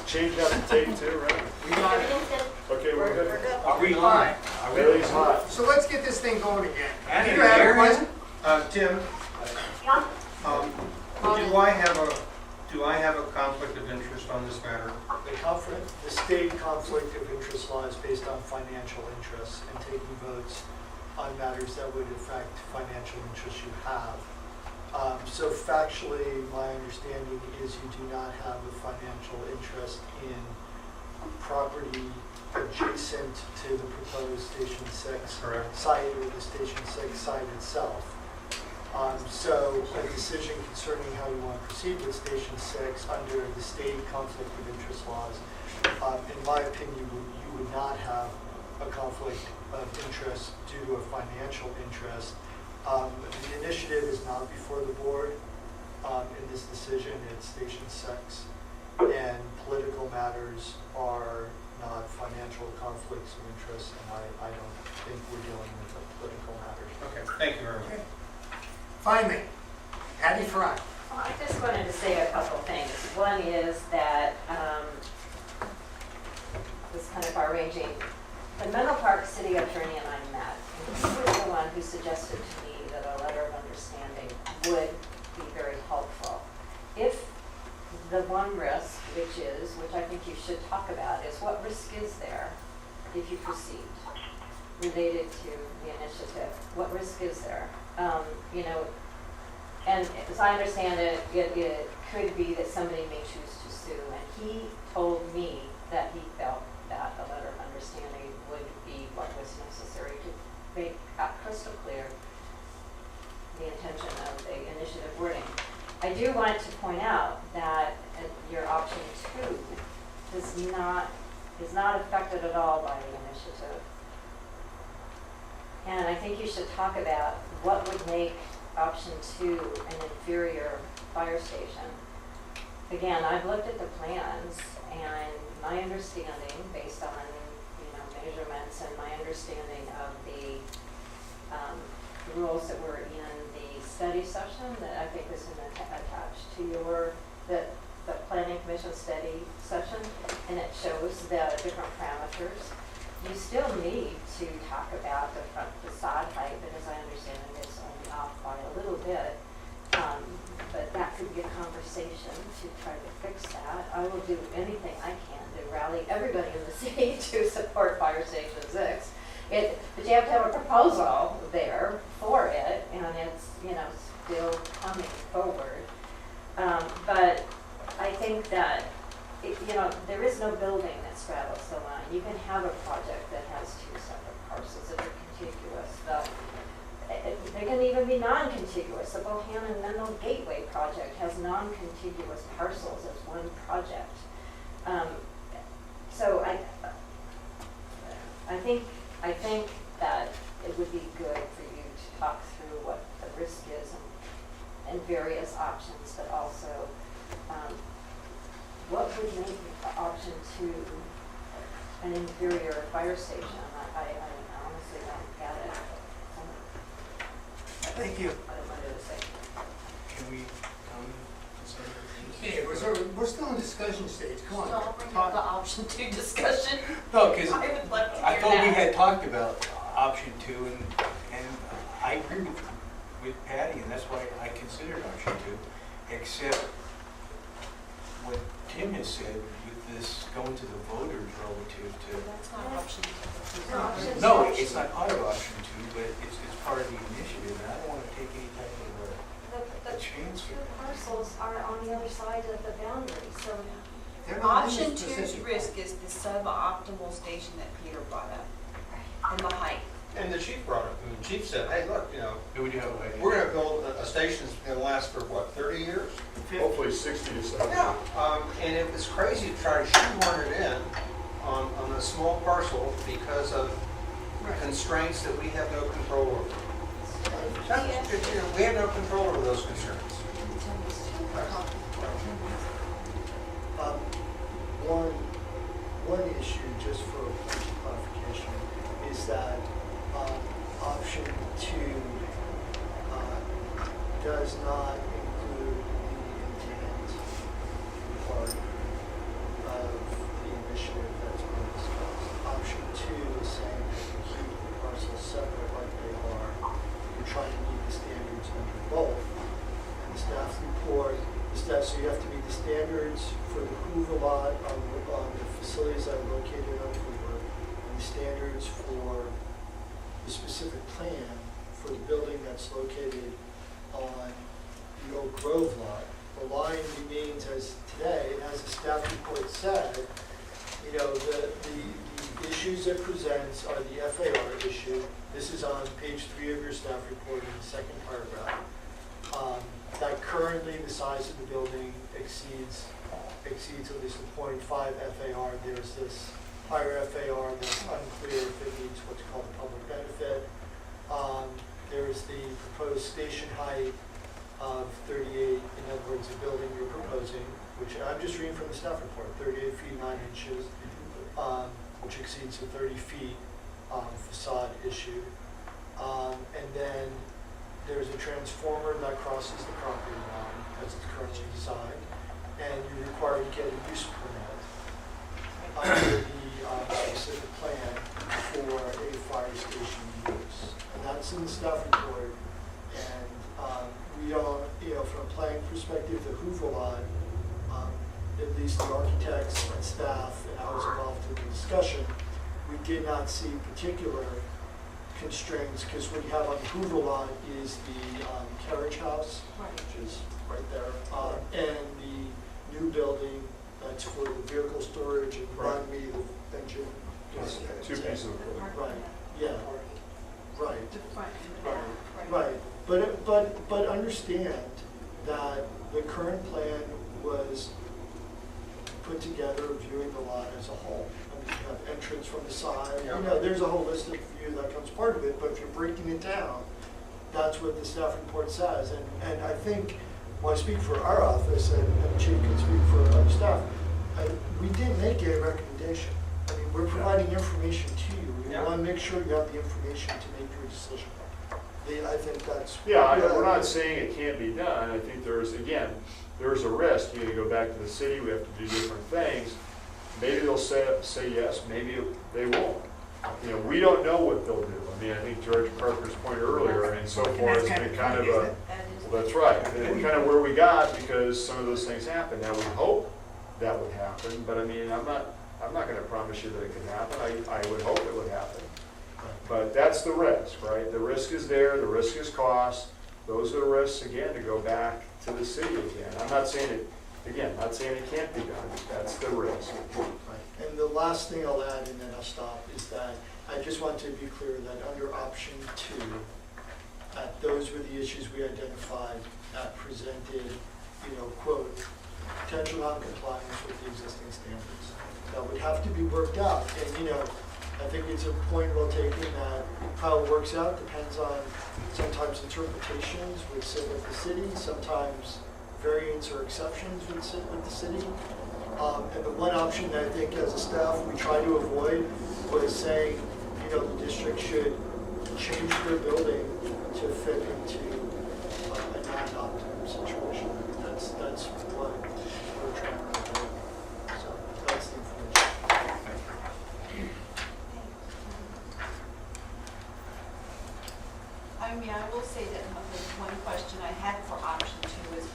change out the tape too, right? We got it. Okay, we're good. Are we Fine. Billy's hot. So let's get this thing going again. And Do you have a Aaron? question? Tim, do I have a conflict of interest on this matter? The state conflict of interest law is based on financial interests and taking votes on matters that would affect financial interests you have. So factually, my understanding is you do not have a financial interest in property adjacent to the proposed Station 6 Correct. site or the Station 6 site itself. So a decision concerning how you want to proceed with Station 6 under the state conflict of interest laws, in my opinion, you would not have a conflict of interest due to a financial interest. The initiative is not before the board in this decision. It's Station 6. And political matters are not financial conflicts of interest, and I don't think we're dealing with political matters. Okay, thank you very much. Finally, Patty Fry. Well, I just wanted to say a couple things. One is that this kind of far-ranging. The Menlo Park City Attorney and I met, and he was the one who suggested to me that a letter of understanding would be very helpful. If the one risk, which I think you should talk about, is what risk is there if you proceed related to the initiative? What risk is there? You know, and as I understand it, it could be that somebody may choose to sue. And he told me that he felt that a letter of understanding would be what was necessary to make crystal clear the intention of the initiative wording. I do want to point out that your option 2 is not affected at all by the initiative. And I think you should talk about what would make option 2 an inferior fire station. Again, I've looked at the plans, and my understanding, based on measurements and my understanding of the rules that were in the study session that I think is attached to the Planning Commission study session, and it shows the different parameters. You still need to talk about the front facade height, but as I understand it, it's only off by a little bit. But that could be a conversation to try to fix that. I will do anything I can to rally everybody in the city to support Fire Station 6. But you have to have a proposal there for it, and it's still coming forward. But I think that there is no building that straddles the line. You can have a project that has 2 separate parcels that are contiguous. They can even be non-contiguous. The Bohannon Menlo Gateway project has non-contiguous parcels as one project. So I think that it would be good for you to talk through what the risk is and various options, but also what would make option 2 an inferior fire station? I honestly don't get it. Thank you. I don't know what to say. Can we consider Okay, we're still in discussion stage. Come on. Don't bring up the option 2 discussion. No, because I would love to I hear thought we that. had talked about option 2, and I agree with Patty, and that's why I considered option 2, except what Tim has said with this going to the voters relative to. That's not option 2. No, it's not part of option 2, but it's part of the initiative, and I don't want to take any type of The chance 2 for it. parcels are on the other side of the boundary, so They're not Option in 2's specific. risk is the suboptimal station that Peter brought up, and the height. And the chief brought it, and the chief said, hey, look, Who would you have? we're gonna build a station that's gonna last for what, 30 years? Hopefully 60 to 70. Yeah, and it was crazy to try to shoehorn it in on a small parcel because of constraints that we have no control over. We have no control over those constraints. One issue, just for clarification, is that option 2 does not include the intent part of so you have to meet the standards for the Hoover lot on the facilities that are located on Hoover, and the standards for the specific plan for the building that's located on the Oak Grove lot. The line remains as today, and as the staff report said, you know, the issues it presents are the FAR issue. This is on page 3 of your staff report in the second paragraph. That currently the size of the building exceeds at least a 0.5 FAR. There's this higher FAR that's unclear if it meets what's called a public benefit. There's the proposed station height of 38, in other words, the building you're proposing, which I'm just reading from the staff report, 38 feet 9 inches, which exceeds the 30 feet facade issue. And then there's a transformer that crosses the property line as it's currently designed, and you're required to get a use permit under the specific plan for a fire station use. And that's in the staff report, and we don't, you know, from a planning perspective, the Hoover lot, at least the architects and staff, and I was involved in the discussion, we did not see particular constraints, because what you have on the Hoover lot is the carriage house, which is right there, and the new building that's for the vehicle storage and remind me the engine. Two pieces of equipment. Right, yeah, right. The front and the back. Right, but understand that the current plan was put together viewing the lot as a whole. I mean, you have entrance from the side, you know, there's a holistic view that comes part of it, but if you're breaking it down, that's what the staff report says. And I think, when I speak for our office, and Chief can speak for other staff, we did make a recommendation. I mean, we're providing information to you. We want to make sure you have the information to make your decision. I think that's. We're not saying it can't be done. I think there's a risk. You gotta go back to the city, we have to do different things. Maybe they'll say yes, maybe they won't. You know, we don't know what they'll do. I mean, I think George Parker's point earlier, and so far, it's been kind of a, well, that's right. And kind of where we got, because some of those things happen. Now, we hope that would happen, but I mean, I'm not gonna promise you that it could happen. I would hope it would happen. But that's the risk, right? The risk is there, the risk is cost. Those are the risks, again, to go back to the city again. I'm not saying it can't be done. That's the risk. Right. And the last thing I'll add, and then I'll stop, is that I just want to be clear that under option 2, those were the issues we identified that presented, you know, quote, potential non-compliance with the existing standards. That would have to be worked out. And, you know, I think it's a point well taken that how it works out depends on sometimes interpretations would sit with the city, sometimes variants or exceptions would sit with the city. And the one option that I think as a staff we try to avoid was saying, you know, the district should change their building to fit into a non-optimum situation. That's what we're trying to avoid. So that's the information. I mean, I will say that the one question I had for option 2 is,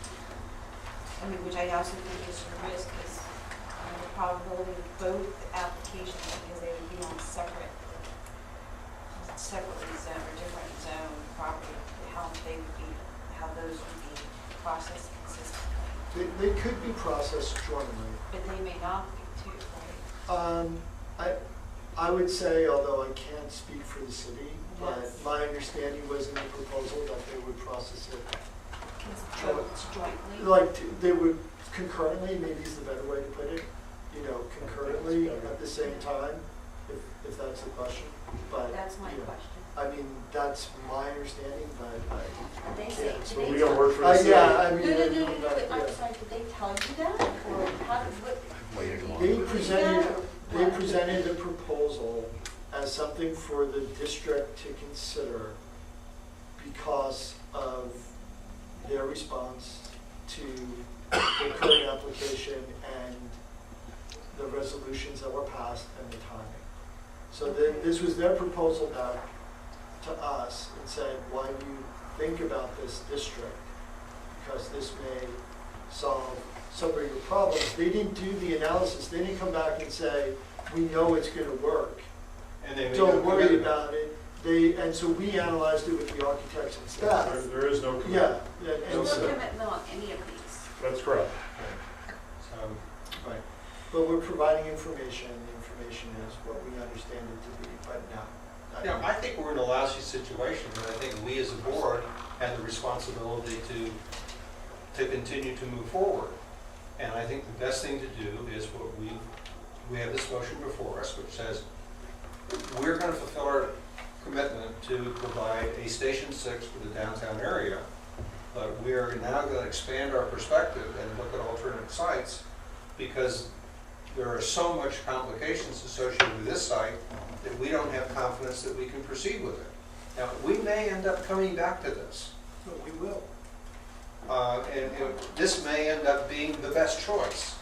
I mean, which I also think is a risk, is the probability of both applications, because they would be on separately zoned or different zone property, how those would be processed consistently. They could be processed jointly. But they may not be too, right? I would say, although I can't speak for the city, but Yes. my understanding was in the proposal that they would process it. Jointly? Like, they would concurrently, maybe is the better way to put it, you know, concurrently at the same time, if that's the question. But, That's my you know, question. I mean, that's my understanding, but I They say, can't. did But they we don't work for the Yeah, city. I mean. No, yeah. I'm sorry, did they tell you that, or how, what? They presented the proposal as something for the district to consider because of their response to the current application and the resolutions that were passed and the timing. So then this was their proposal back to us and said, why do you think about this district? Because this may solve some of your problems. They didn't do the analysis, they didn't come back and say, we know it's gonna work. And they made Don't no worry commitment. about it. And so we analyzed it with the architects and staff. There is no Yeah, commitment. yeah, and There's so, no commitment on any of these. That's correct. So, right. but we're providing information, and the information is what we understand it to be, but no. You know, I think we're in a lousy situation, and I think we as a board have the responsibility to continue to move forward. And I think the best thing to do is what we have this motion before us, which says, we're gonna fulfill our commitment to provide a Station 6 for the downtown area, but we are now gonna expand our perspective and look at alternate sites, because there are so much complications associated with this site that we don't have confidence that we can proceed with it. Now, we may end up coming back to this, But we will. and this may end up being the best choice.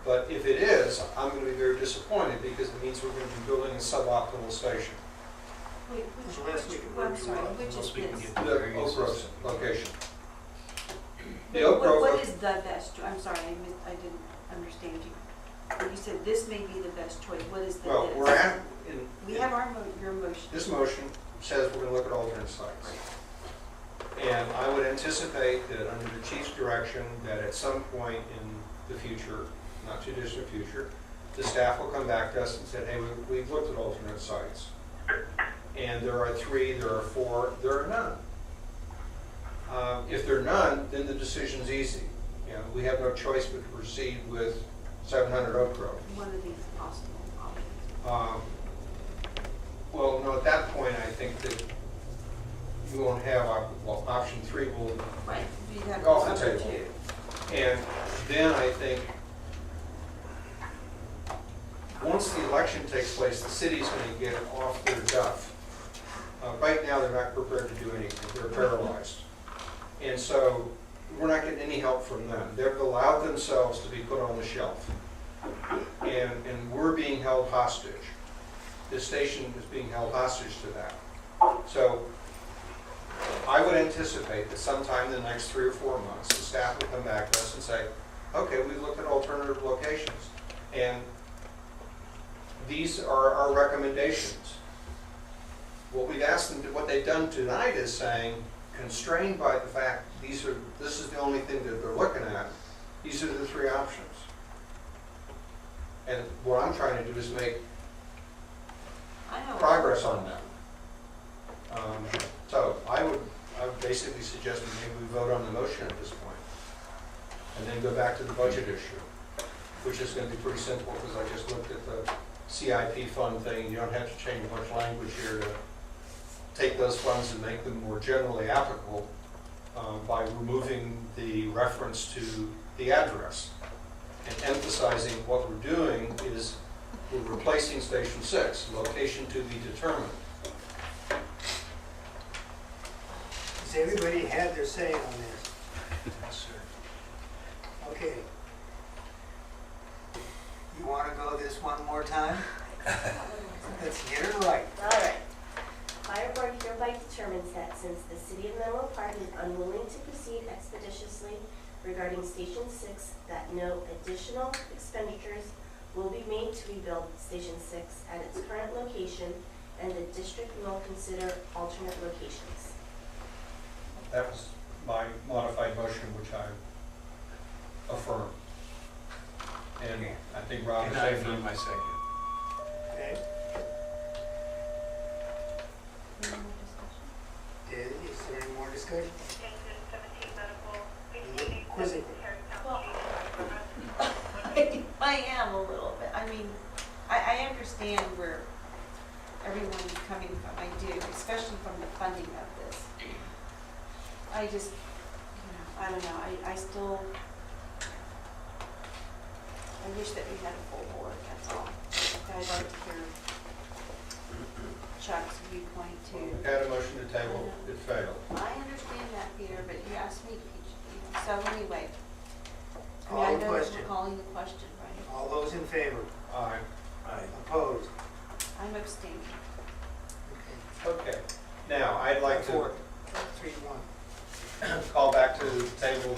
But if it is, I'm going to be very disappointed, because it means we're going to be building a suboptimal station. Wait, So last week we I'm sorry, which is Most people this? get The Oak Grove location. The What- Oak Grove, What is the best, I'm sorry, I didn't understand you. When you said this may be the best choice, what is the well, this? we're at, We have your motion. this motion says we're going to look at alternate sites. And I would anticipate that under the chief's direction, that at some point in the future, not too distant future, the staff will come back to us and say, hey, we've looked at alternate sites. And there are 3, there are 4, there are none. If there are none, then the decision's easy. You know, we have no choice but to proceed with 700 Oak Grove. One of these possible options. Well, no, at that point, I think that we won't have, well, option 3 will, Right, you have Off the number table. 2. and then I think, once the election takes place, the city's going to get off their duff. Right now, they're not prepared to do anything, they're paralyzed. And so, we're not getting any help from them. They've allowed themselves to be put on the shelf. And we're being held hostage. This station is being held hostage to that. So, I would anticipate that sometime in the next 3 or 4 months, the staff will come back to us and say, okay, we've looked at alternative locations, and these are our recommendations. What we've asked them, what they've done tonight is saying, constrained by the fact this is the only thing that they're looking at, these are the 3 options. And what I'm trying to do is make I know. progress on that. So I would basically suggest that maybe we vote on the motion at this point, and then go back to the budget issue, which is going to be pretty simple, because I just looked at the CIP fund thing. You don't have to change much language here to take those funds and make them more generally applicable by removing the reference to the address and emphasizing what we're doing is we're replacing Station 6, location to be determined. Has everybody had their say on this? Yes, sir. Okay. You want to go this one more time? Let's get it right. All right. Fire board hereby determines that since the city of Menlo Park is unwilling to proceed expeditiously regarding Station 6, that no additional expenditures will be made to rebuild Station 6 at its current location, and the district will consider alternate locations. That was my modified motion, which I affirm. And I think Rob And is I saying, affirm my second. Okay. Any more discussion? Is there any more discussion? You look quizzical. Well, I am a little bit. I mean, I understand where everyone's coming from. I do, especially from the funding of this. I just, I don't know, I still, I wish that we had a full board, that's all. I'd like to hear Chuck's viewpoint too. we had a motion to table, it failed. I understand that, Peter, but you asked me to teach you. So anyway, I mean, Call I the know that question. we're calling the question, right? All those in favor? Aye. Opposed? I'm abstaining. Okay. Okay. Now, I'd like to, 3-1. call back to the table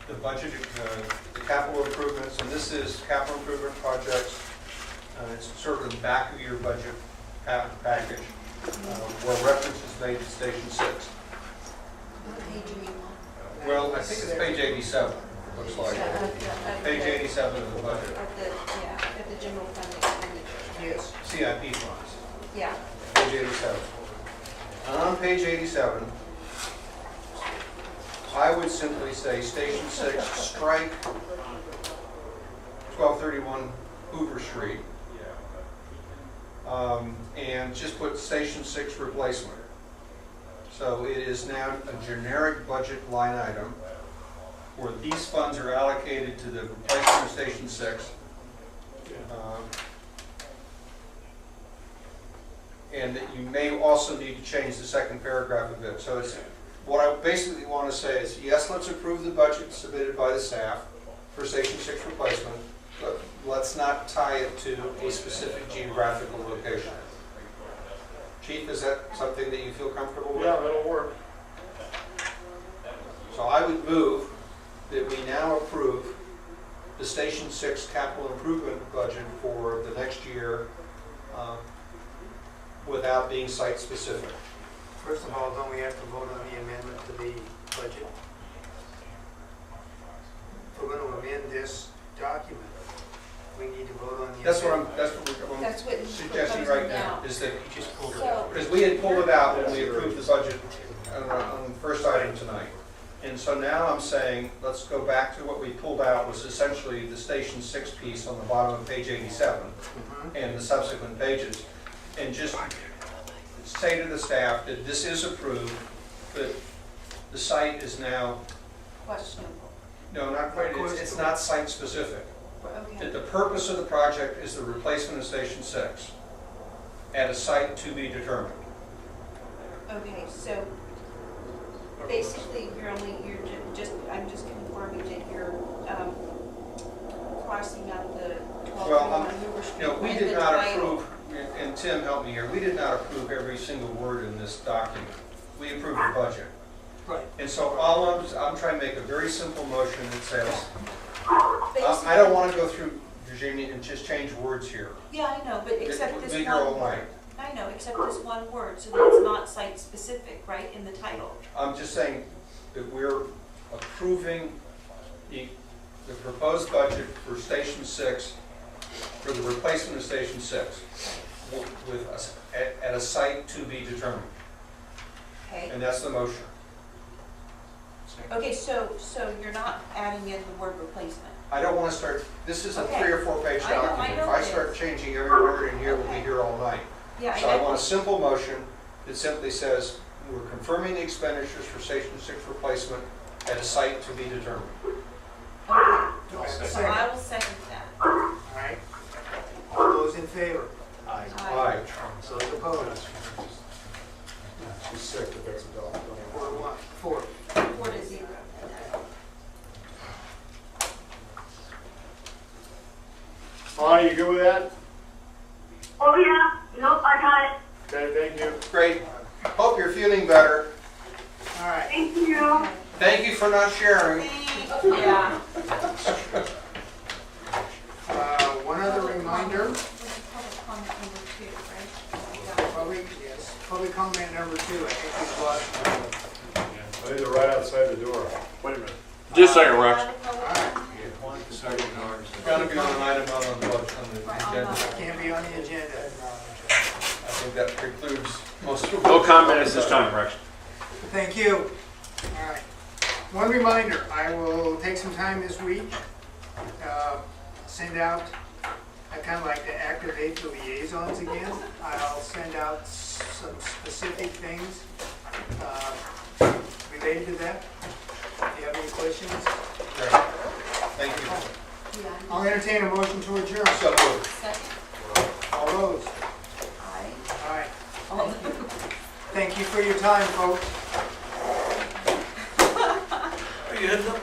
the budget, the capital improvements, and this is capital improvement projects. It's sort of the back of your budget package, where reference is made to Station 6. What page are you on? Well, I think it's page 87, looks like. Page 87 of the budget, At the general fund expenditure. Yes. CIP funds, Yeah. page 87. And on page 87, I would simply say Station 6, strike 1231 Hoover Street, and just put Station 6 replacement. So it is now a generic budget line item where these funds are allocated to the replacement of Station 6. And that you may also need to change the second paragraph a bit. So it's, what I basically want to say is, yes, let's approve the budget submitted by the staff for Station 6 replacement, but let's not tie it to a specific geographical location. Chief, is that something that you feel comfortable with? Yeah, that'll work. So I would move that we now approve the Station 6 capital improvement budget for the next year without being site-specific. First of all, don't we have to vote on the amendment to the budget? If we're going to amend this document, we need to vote on the That's what amendment. That's what he's suggesting proposing right now, now. is that, Just pulled it So- out. because we had pulled it out when we approved the budget on the first item tonight. And so now I'm saying, let's go back to what we pulled out, was essentially the Station 6 piece on the bottom of page 87 and the subsequent pages, and just say to the staff that this is approved, but the site is now, Questionable. no, not quite, it's not site-specific. Okay. That the purpose of the project is the replacement of Station 6 at a site to be determined. Okay, so basically, I'm just confirming that you're crossing out the Well, 1231 Hoover Street. You know, we and did the not title. approve, and Tim, help me here, we did not approve every single word in this document. We approved the budget. Right. And so I'm trying to make a very simple motion that says, I Basically- don't want to go through, Virginia, and just change words here. Yeah, I know, but except It would this be here all one night. word. I know, except this one word, so that it's not site-specific, right, in the title. I'm just saying that we're approving the proposed budget for Station 6, for the replacement of Station 6, with us, at a site to be determined. Okay? And that's the motion. Okay, so you're not adding in the word replacement? I don't want to start, this is a Okay. 3 or 4 page I know document. If it I is. start changing every word in here, we'll be Okay. here all night. Yeah, So I want a simple motion that simply says, we're confirming the expenditures for Station 6 replacement at a site to be determined. Okay, Do I have a so second? I will second that. All right. All those in favor? Aye. Aye. Those opposed? She's sick, but that's a dog. 4. 4-0. Bonnie, you good with that? Oh, yeah. Nope, I got it. Okay, thank you. Great. Hope you're feeling better. All right. Thank you. Thank you for not sharing. Yeah. One other reminder, Public comment number 2, right? public comment number 2, I think we've lost. I think they're right outside the door. Wait a minute. Just a second, Rex. Gotta be on an item not on the budget, on the Right, on agenda. the- Can't be on the agenda. I think that precludes most of No comment at this time, Rex. Thank you. All right. One reminder, I will take some time this week, send out, I kind of like to activate the liaisons again. I'll send out some specific things related to that. If you have any questions, Great. Thank you. Yeah. I'll entertain a motion to adjourn. So moved. Second. All those? Aye. All right. All Thank you for your time, folks. Are you heading up?